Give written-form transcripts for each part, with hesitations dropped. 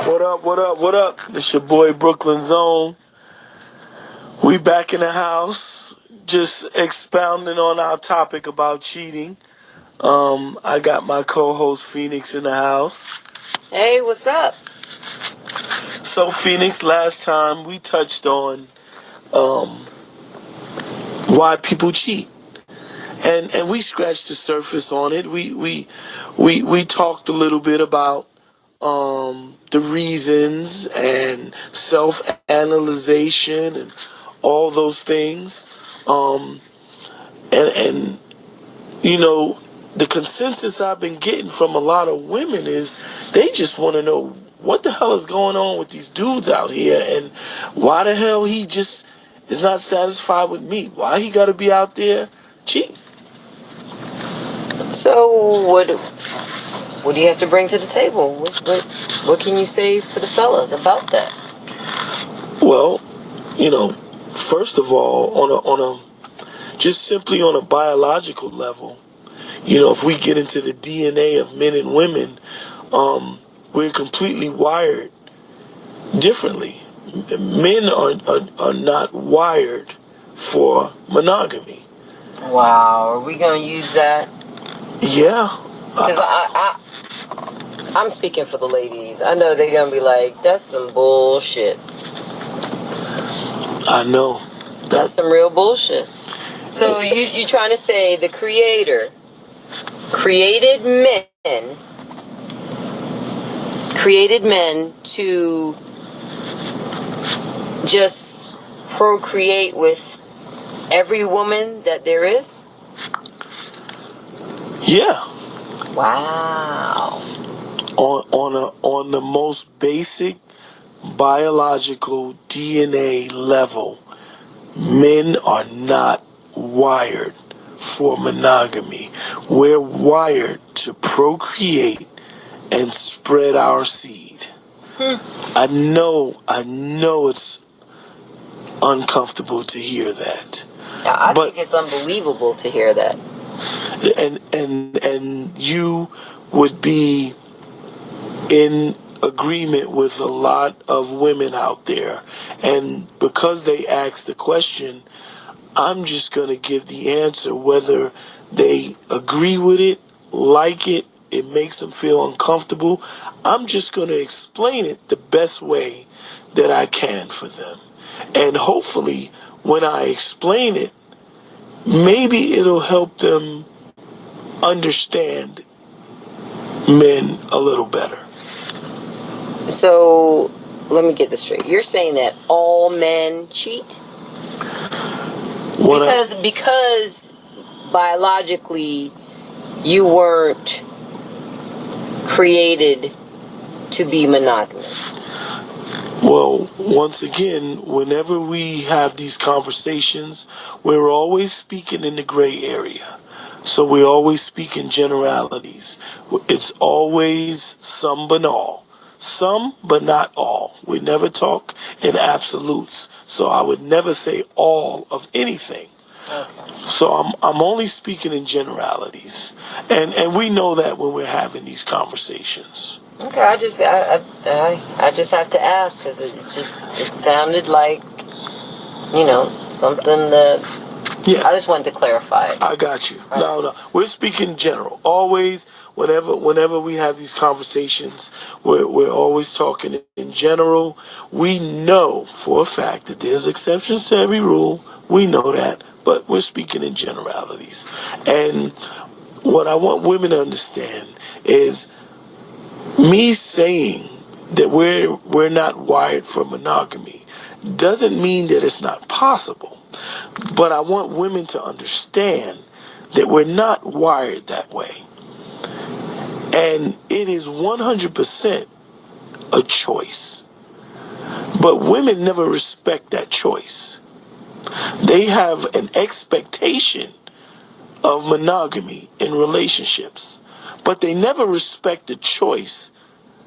What up, what up, what up? It's your boy Brooklyn Zone. We back in the house, just expounding on our topic about cheating. I got my co-host Phoenix in the house. Hey, what's up? So Phoenix, last time we touched on why people cheat. And we scratched the surface on it. We talked a little bit about the reasons and self-analyzation and all those things. Um, and you know, the consensus I've been getting from a lot of women is they just want to know what the hell is going on with these dudes out here and why the hell he just is not satisfied with me. Why he got to be out there cheating? So, what do you have to bring to the table? What can you say for the fellas about that? Well, first of all, just simply on a biological level, if we get into the DNA of men and women, we're completely wired differently. Men are not wired for monogamy. Wow, are we gonna use that? Yeah. Because I'm speaking for the ladies. I know they're gonna be like, "That's some bullshit." I know. That's some real bullshit. So you trying to say the Creator created men to just procreate with every woman that there is? Yeah. Wow. On the most basic biological DNA level, men are not wired for monogamy. We're wired to procreate and spread our seed. I know it's uncomfortable to hear that. I think it's unbelievable to hear that. And you would be in agreement with a lot of women out there. And because they asked the question, I'm just going to give the answer whether they agree with it, like it, it makes them feel uncomfortable. I'm just going to explain it the best way that I can for them. And hopefully, when I explain it, maybe it'll help them understand men a little better. So, let me get this straight. You're saying that all men cheat? Because biologically you weren't created to be monogamous. Well, once again, whenever we have these conversations, we're always speaking in the gray area. So we always speak in generalities. It's always some but all. Some but not all. We never talk in absolutes. So I would never say all of anything. Okay. So I'm only speaking in generalities. And we know that when we're having these conversations. Okay, I just have to ask because it sounded like something that I just wanted to clarify it. I got you. Right. No. We're speaking general. Always, whenever we have these conversations, we're always talking in general. We know for a fact that there's exceptions to every rule. We know that, but we're speaking in generalities. And what I want women to understand is me saying that we're not wired for monogamy doesn't mean that it's not possible. But I want women to understand that we're not wired that way. And it is 100% a choice. But women never respect that choice. They have an expectation of monogamy in relationships, but they never respect the choice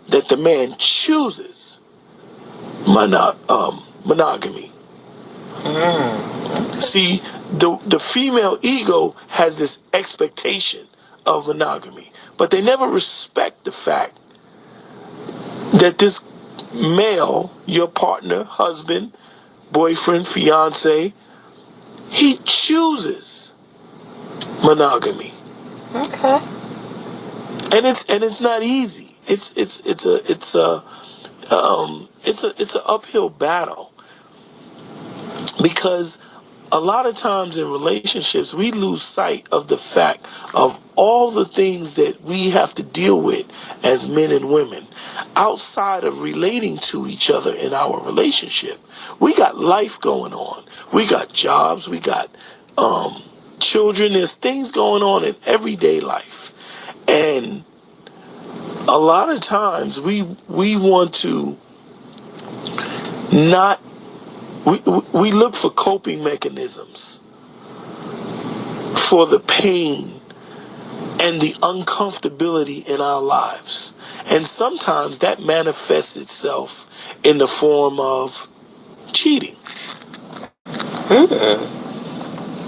that the man chooses monogamy. See, the female ego has this expectation of monogamy, but they never respect the fact that this male, your partner, husband, boyfriend, fiance, he chooses monogamy. Okay. And it's not easy. It's an uphill battle, because a lot of times in relationships we lose sight of the fact of all the things that we have to deal with as men and women outside of relating to each other in our relationship. We got life going on. We got jobs. We got children. There's things going on in everyday life. And a lot of times we want to not we look for coping mechanisms for the pain and the uncomfortability in our lives. And sometimes that manifests itself in the form of cheating.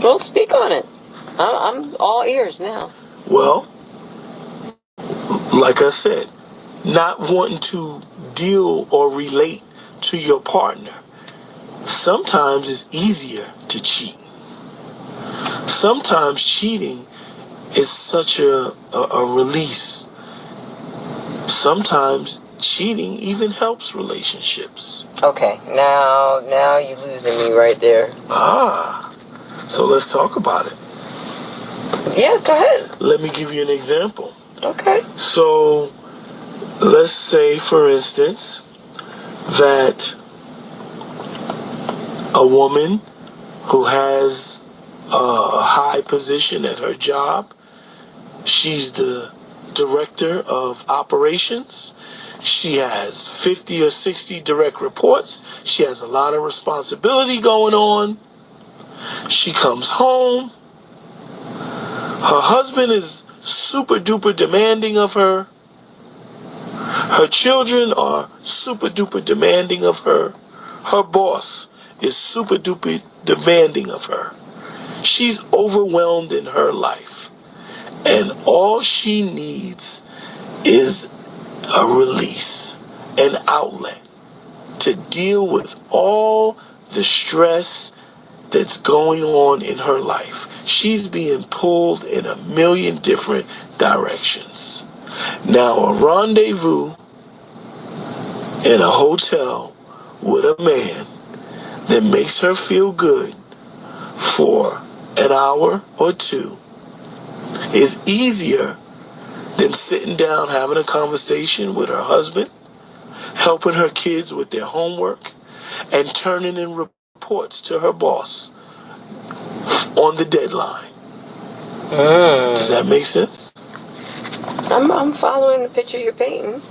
Well, speak on it. I'm all ears now. Well, like I said, not wanting to deal or relate to your partner. Sometimes it's easier to cheat. Sometimes cheating is such a release. Sometimes cheating even helps relationships. Okay, now you losing me right there. So let's talk about it. Yeah, go ahead. Let me give you an example. Okay. So let's say, for instance, that a woman who has a high position at her job, she's the director of operations. She has 50 or 60 direct reports. She has a lot of responsibility going on. She comes home. Her husband is super duper demanding of her. Her children are super duper demanding of her. Her boss is super duper demanding of her. She's overwhelmed in her life. And all she needs is a release, an outlet to deal with all the stress that's going on in her life. She's being pulled in a million different directions. Now, a rendezvous in a hotel with a man that makes her feel good for an hour or two is easier than sitting down having a conversation with her husband, helping her kids with their homework, and turning in reports to her boss on the deadline. Does that make sense? I'm following the picture you're painting.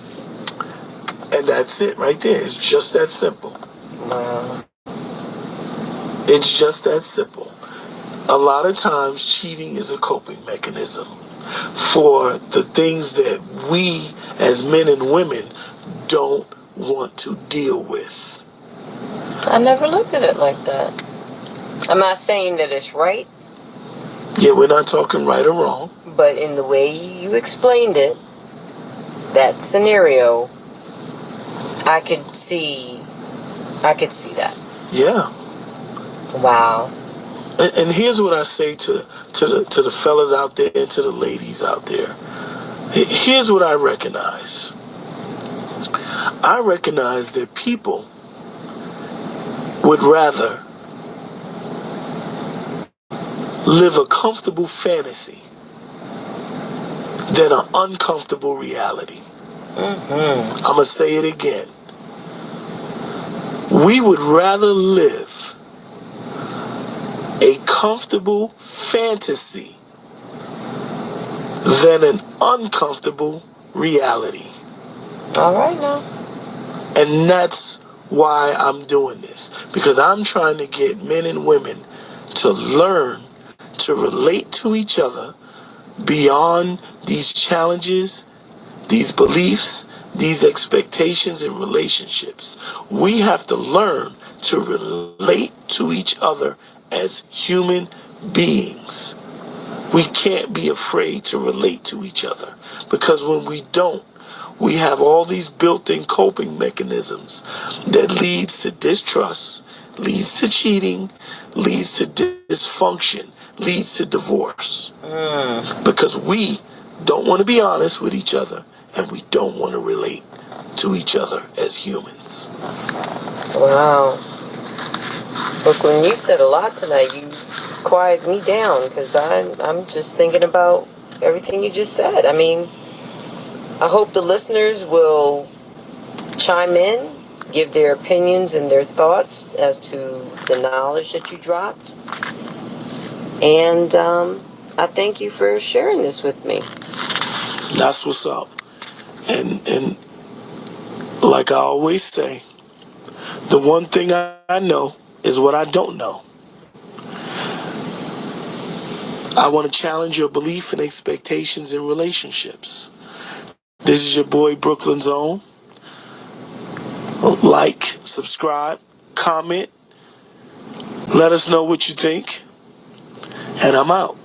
And that's it right there. It's just that simple. Wow. It's just that simple. A lot of times cheating is a coping mechanism for the things that we as men and women don't want to deal with. I never looked at it like that. I'm not saying that it's right. Yeah, we're not talking right or wrong. But in the way you explained it, that scenario, I could see that. Yeah. Wow. And here's what I say to the fellas out there and to the ladies out there. Here's what I recognize. I recognize that people would rather live a comfortable fantasy than an uncomfortable reality. I'm going to say it again. We would rather live a comfortable fantasy than an uncomfortable reality. All right now. And that's why I'm doing this. Because I'm trying to get men and women to learn to relate to each other beyond these challenges, these beliefs, these expectations in relationships. We have to learn to relate to each other as human beings. We can't be afraid to relate to each other, because when we don't, we have all these built-in coping mechanisms that leads to distrust, leads to cheating, leads to dysfunction, leads to divorce. Because we don't want to be honest with each other, and we don't want to relate to each other as humans. Wow. Brooklyn, you said a lot tonight. You quieted me down because I'm just thinking about everything you just said. I mean, I hope the listeners will chime in, give their opinions and their thoughts as to the knowledge that you dropped. And I thank you for sharing this with me. That's what's up. And like I always say, the one thing I know is what I don't know. I want to challenge your belief and expectations in relationships. This is your boy Brooklyn's Own. Like, subscribe, comment, let us know what you think, and I'm out.